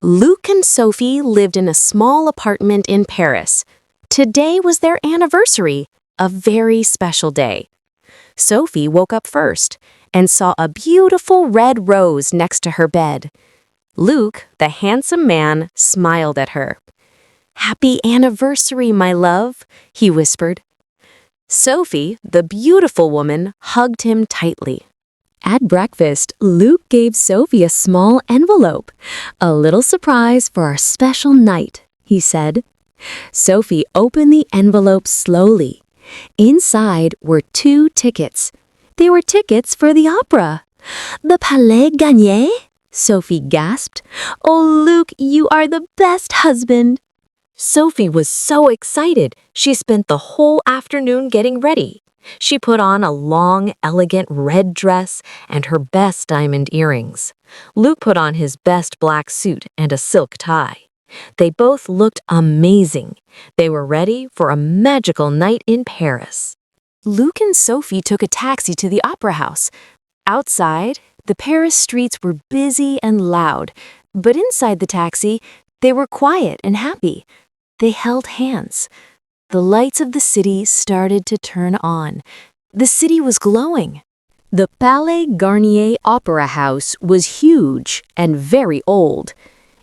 Luke and Sophie lived in a small apartment in Paris. Today was their anniversary, a very special day. Sophie woke up first and saw a beautiful red rose next to her bed. Luke, the handsome man, smiled at her. "Happy anniversary, my love," he whispered. Sophie, the beautiful woman, hugged him tightly. At breakfast, Luke gave Sophie a small envelope. "A little surprise for our special night," he said. Sophie opened the envelope slowly. Inside were 2 tickets. They were tickets for the opera. "The Palais Garnier?" Sophie gasped. "Oh, Luke, you are the best husband." Sophie was so excited, she spent the whole afternoon getting ready. She put on a long, elegant red dress and her best diamond earrings. Luke put on his best black suit and a silk tie. They both looked amazing. They were ready for a magical night in Paris. Luke and Sophie took a taxi to the opera house. Outside, the Paris streets were busy and loud, but inside the taxi, they were quiet and happy. They held hands. The lights of the city started to turn on. The city was glowing. The Palais Garnier Opera House was huge and very old.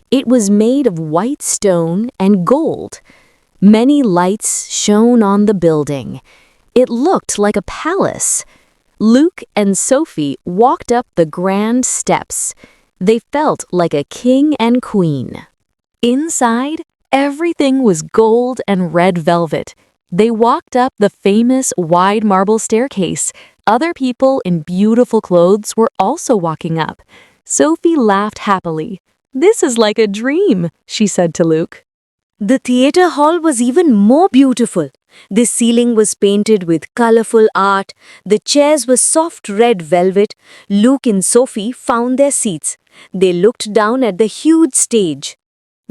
It was made of white stone and gold. Many lights shone on the building. It looked like a palace. Luke and Sophie walked up the grand steps. They felt like a king and queen. Inside, everything was gold and red velvet. They walked up the famous wide marble staircase. Other people in beautiful clothes were also walking up. Sophie laughed happily. "This is like a dream," she said to Luke. The theater hall was even more beautiful. The ceiling was painted with colorful art. The chairs were soft red velvet. Luke and Sophie found their seats. They looked down at the huge stage.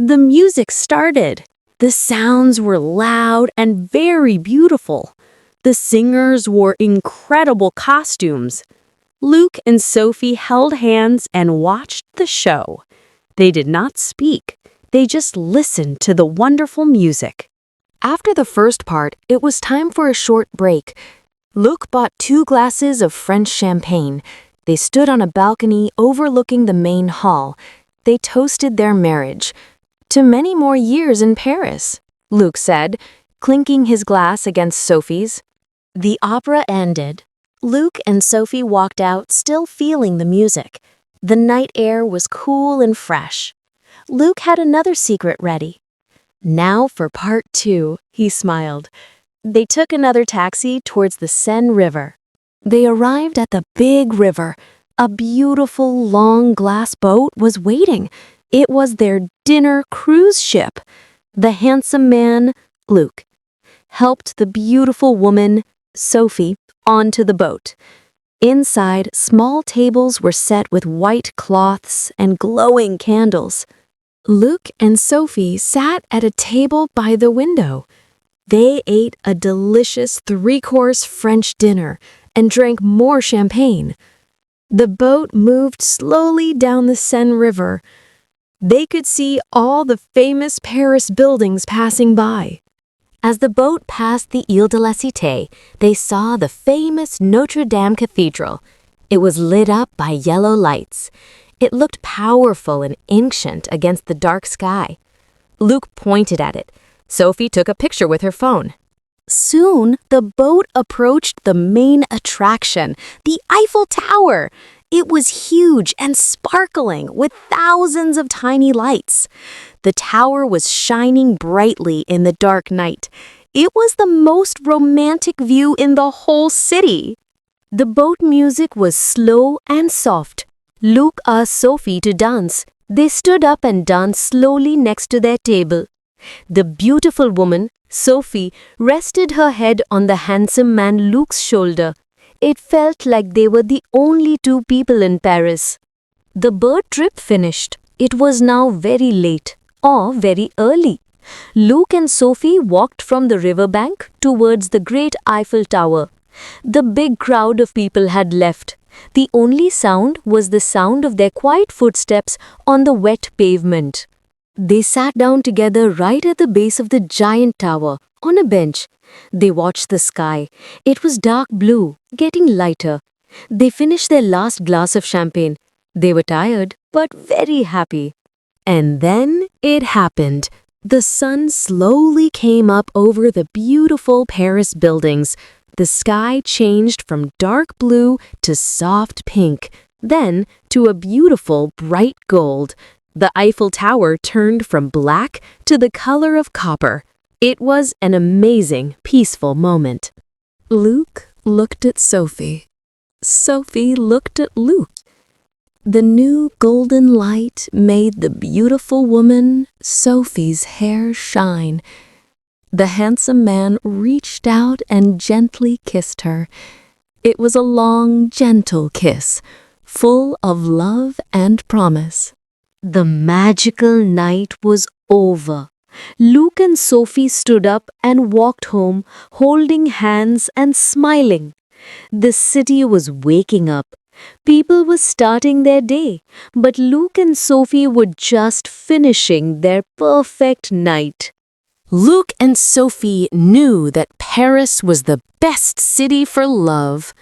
The music started. The sounds were loud and very beautiful. The singers wore incredible costumes. Luke and Sophie held hands and watched the show. They did not speak. They just listened to the wonderful music. After the first part, it was time for a short break. Luke bought 2 glasses of French champagne. They stood on a balcony overlooking the main hall. They toasted their marriage. "To many more years in Paris," Luke said, clinking his glass against Sophie's. The opera ended. Luke and Sophie walked out, still feeling the music. The night air was cool and fresh. Luke had another secret ready. "Now for part 2, he smiled. They took another taxi towards the Seine River. They arrived at the big river. A beautiful, long glass boat was waiting. It was their dinner cruise ship. The handsome man, Luke, helped the beautiful woman, Sophie, onto the boat. Inside, small tables were set with white cloths and glowing candles. Luke and Sophie sat at a table by the window. They ate a delicious 3-course French dinner and drank more champagne. The boat moved slowly down the Seine River. They could see all the famous Paris buildings passing by. As the boat passed the Ile de la Cité, they saw the famous Notre Dame Cathedral. It was lit up by yellow lights. It looked powerful and ancient against the dark sky. Luke pointed at it. Sophie took a picture with her phone. Soon, the boat approached the main attraction, the Eiffel Tower. It was huge and sparkling with thousands of tiny lights. The tower was shining brightly in the dark night. It was the most romantic view in the whole city. The boat music was slow and soft. Luke asked Sophie to dance. They stood up and danced slowly next to their table. The beautiful woman, Sophie, rested her head on the handsome man Luke's shoulder. It felt like they were the only 2 people in Paris. The boat trip finished. It was now very late, or very early. Luke and Sophie walked from the riverbank towards the great Eiffel Tower. The big crowd of people had left. The only sound was the sound of their quiet footsteps on the wet pavement. They sat down together right at the base of the giant tower, on a bench. They watched the sky. It was dark blue, getting lighter. They finished their last glass of champagne. They were tired, but very happy. And then it happened. The sun slowly came up over the beautiful Paris buildings. The sky changed from dark blue to soft pink, then to a beautiful bright gold. The Eiffel Tower turned from black to the color of copper. It was an amazing, peaceful moment. Luke looked at Sophie. Sophie looked at Luke. The new golden light made the beautiful woman, Sophie's hair shine. The handsome man reached out and gently kissed her. It was a long, gentle kiss, full of love and promise. The magical night was over. Luke and Sophie stood up and walked home, holding hands and smiling. The city was waking up. People were starting their day, but Luke and Sophie were just finishing their perfect night. Luke and Sophie knew that Paris was the best city for love.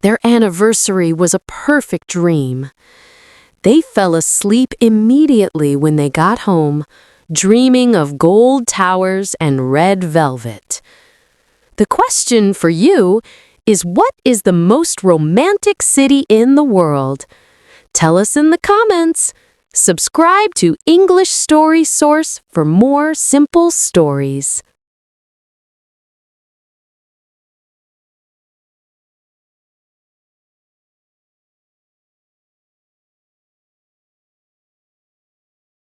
Their anniversary was a perfect dream. They fell asleep immediately when they got home, dreaming of gold towers and red velvet. The question for you is, what is the most romantic city in the world? Tell us in the comments. Subscribe to English Story Source for more simple stories.